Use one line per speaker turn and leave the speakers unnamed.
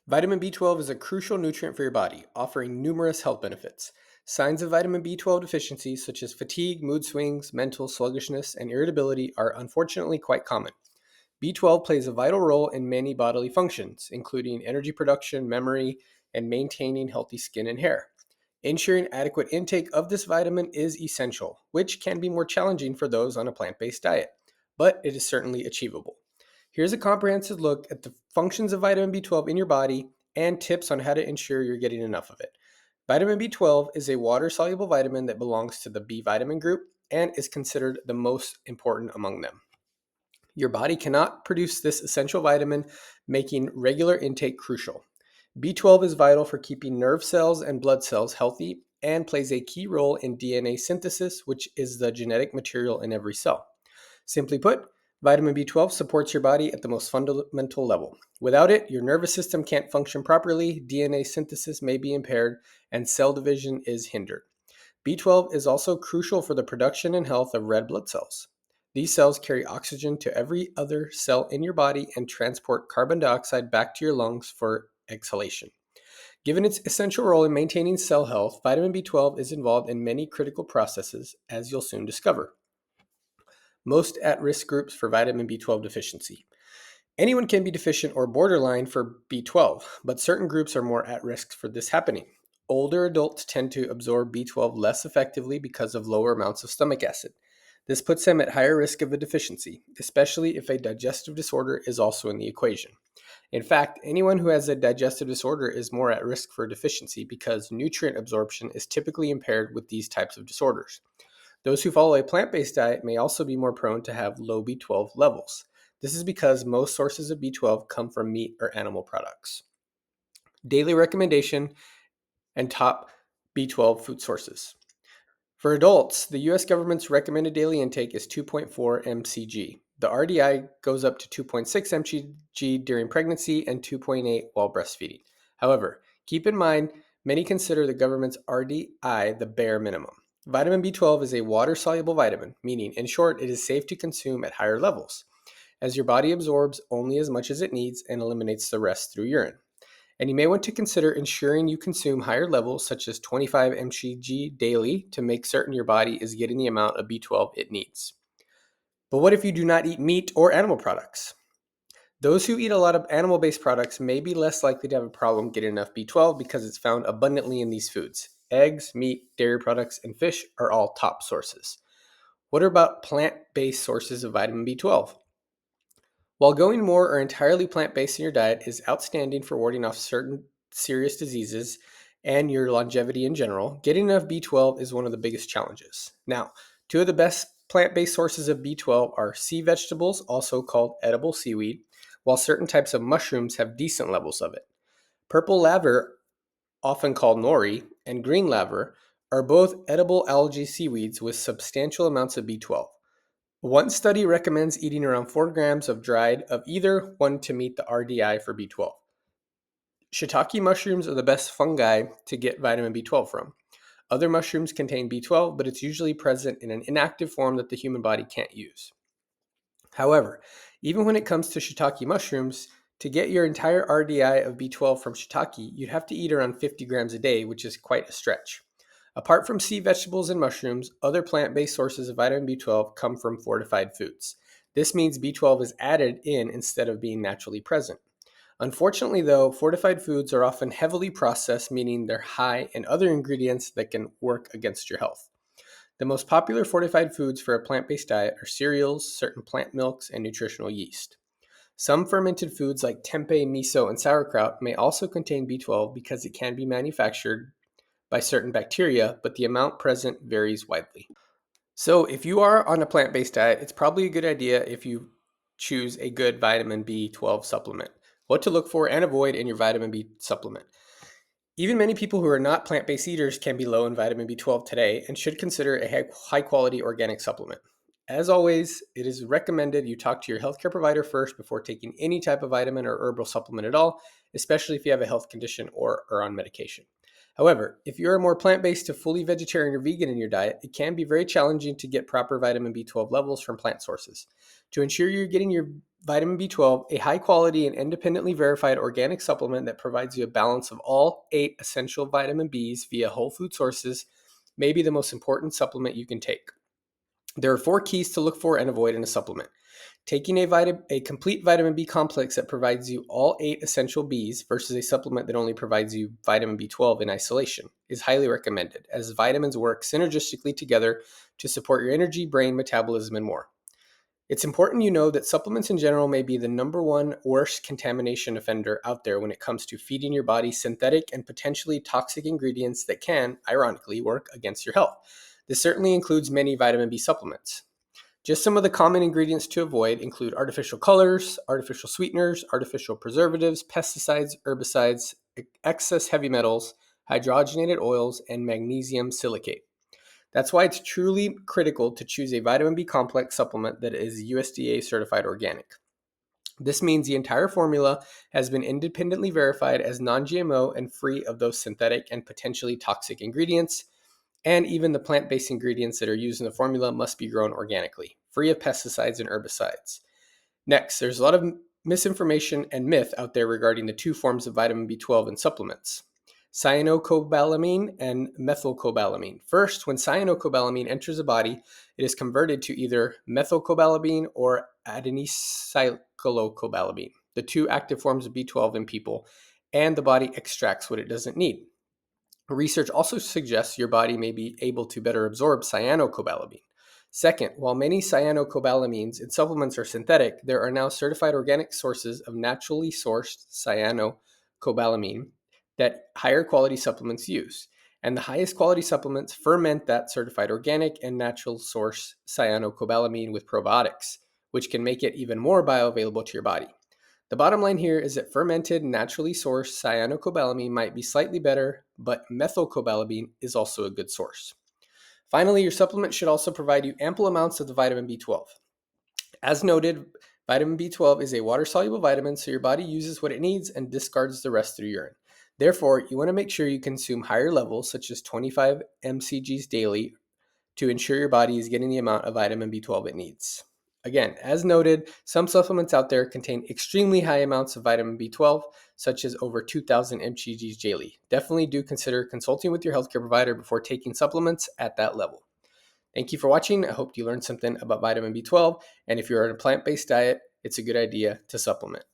Vitamin B12 is a crucial nutrient for your body, offering numerous health benefits. Signs of vitamin B12 deficiency, such as fatigue, mood swings, mental sluggishness, and irritability, are unfortunately quite common. B12 plays a vital role in many bodily functions, including energy production, memory, and maintaining healthy skin and hair. Ensuring adequate intake of this vitamin is essential, which can be more challenging for those on a plant based diet, but it is certainly achievable. Here's a comprehensive look at the functions of vitamin B12 in your body and tips on how to ensure you're getting enough of it. Vitamin B12 is a water soluble vitamin that belongs to the B vitamin group and is considered the most important among them. Your body cannot produce this essential vitamin, making regular intake crucial. B12 is vital for keeping nerve cells and blood cells healthy and plays a key role in DNA synthesis, which is the genetic material in every cell. Simply put, vitamin B12 supports your body at the most fundamental level. Without it, your nervous system can't function properly, DNA synthesis may be impaired, and cell division is hindered. B12 is also crucial for the production and health of red blood cells. These cells carry oxygen to every other cell in your body and transport carbon dioxide back to your lungs for exhalation. Given its essential role in maintaining cell health, vitamin B12 is involved in many critical processes, as you'll soon discover. Most at risk groups for vitamin B12 deficiency. Anyone can be deficient or borderline for B12, but certain groups are more at risk for this happening. Older adults tend to absorb B12 less effectively because of lower amounts of stomach acid. This puts them at higher risk of a deficiency, especially if a digestive disorder is also in the equation. In fact, anyone who has a digestive disorder is more at risk for deficiency because nutrient absorption is typically impaired with these types of disorders. Those who follow a plant based diet may also be more prone to have low B12 levels. This is because most sources of B12 come from meat or animal products. Daily recommendation and top B12 food sources. For adults, the US government's recommended daily intake is 2.4 mcg. The RDI goes up to 2.6 mcg during pregnancy and 2.8 while breastfeeding. However, keep in mind, many consider the government's RDI the bare minimum. Vitamin B12 is a water-soluble vitamin, meaning, in short, it is safe to consume at higher levels, as your body absorbs only as much as it needs and eliminates the rest through urine. And you may want to consider ensuring you consume higher levels, such as 25 mcg daily, to make certain your body is getting the amount of B12 it needs. But what if you do not eat meat or animal products? Those who eat a lot of animal-based products may be less likely to have a problem getting enough B12 because it's found abundantly in these foods. Eggs, meat, dairy products, and fish are all top sources. What about plant-based sources of vitamin B12? While going more or entirely plant-based in your diet is outstanding for warding off certain serious diseases and your longevity in general, getting enough B12 is one of the biggest challenges. Now, two of the best plant-based sources of B12 are sea vegetables, also called edible seaweed, while certain types of mushrooms have decent levels of it. Purple laver, often called nori, and green laver are both edible algae seaweeds with substantial amounts of B12. One study recommends eating around 4 grams of dried of either one to meet the RDI for B12. Shiitake mushrooms are the best fungi to get vitamin B12 from. Other mushrooms contain B12, but it's usually present in an inactive form that the human body can't use. However, even when it comes to shiitake mushrooms, to get your entire RDI of B12 from shiitake, you'd have to eat around 50 grams a day, which is quite a stretch. Apart from sea vegetables and mushrooms, other plant-based sources of vitamin B12 come from fortified foods. This means B12 is added in instead of being naturally present. Unfortunately, though, fortified foods are often heavily processed, meaning they're high in other ingredients that can work against your health. The most popular fortified foods for a plant-based diet are cereals, certain plant milks, and nutritional yeast. Some fermented foods like tempeh, miso, and sauerkraut may also contain B12 because it can be manufactured by certain bacteria, but the amount present varies widely. So if you are on a plant-based diet, it's probably a good idea if you choose a good vitamin B12 supplement. What to look for and avoid in your vitamin B supplement. Even many people who are not plant-based eaters can be low in vitamin B12 today and should consider a high-quality organic supplement. As always, it is recommended you talk to your healthcare provider first before taking any type of vitamin or herbal supplement at all, especially if you have a health condition or are on medication. However, if you are more plant-based to fully vegetarian or vegan in your diet, it can be very challenging to get proper vitamin B12 levels from plant sources. To ensure you're getting your vitamin B12, a high quality and independently verified organic supplement that provides you a balance of all 8 essential vitamin Bs via whole food sources may be the most important supplement you can take. There are 4 keys to look for and avoid in a supplement. Taking a complete vitamin B complex that provides you all 8 essential Bs versus a supplement that only provides you vitamin B12 in isolation is highly recommended, as vitamins work synergistically together to support your energy, brain, metabolism, and more. It's important you know that supplements in general may be the number one worst contamination offender out there when it comes to feeding your body synthetic and potentially toxic ingredients that can, ironically, work against your health. This certainly includes many vitamin B supplements. Just some of the common ingredients to avoid include artificial colors, artificial sweeteners, artificial preservatives, pesticides, herbicides, excess heavy metals, hydrogenated oils, and magnesium silicate. That's why it's truly critical to choose a vitamin B complex supplement that is USDA certified organic. This means the entire formula has been independently verified as non-GMO and free of those synthetic and potentially toxic ingredients. And even the plant-based ingredients that are used in the formula must be grown organically, free of pesticides and herbicides. Next, there's a lot of misinformation and myth out there regarding the 2 forms of vitamin B12 in supplements: cyanocobalamin and methylcobalamin. First, when cyanocobalamin enters the body, it is converted to either methylcobalamin or adenylycobalamin, the 2 active forms of B12 in people, and the body extracts what it doesn't need. Research also suggests your body may be able to better absorb cyanocobalamin. Second, while many cyanocobalamines in supplements are synthetic, there are now certified organic sources of naturally sourced cyanocobalamin that higher quality supplements use. And the highest quality supplements ferment that certified organic and natural source cyanocobalamin with probiotics, which can make it even more bioavailable to your body. The bottom line here is that fermented, naturally sourced cyanocobalamin might be slightly better, but methylcobalamin is also a good source. Finally, your supplement should also provide you ample amounts of the vitamin B12. As noted, vitamin B12 is a water-soluble vitamin, so your body uses what it needs and discards the rest through urine. Therefore, you want to make sure you consume higher levels, such as 25 mcgs daily, to ensure your body is getting the amount of vitamin B12 it needs. Again, as noted, some supplements out there contain extremely high amounts of vitamin B12, such as over 2,000 mcgs daily. Definitely do consider consulting with your healthcare provider before taking supplements at that level. Thank you for watching. I hope you learned something about vitamin B12, and if you're on a plant-based diet, it's a good idea to supplement.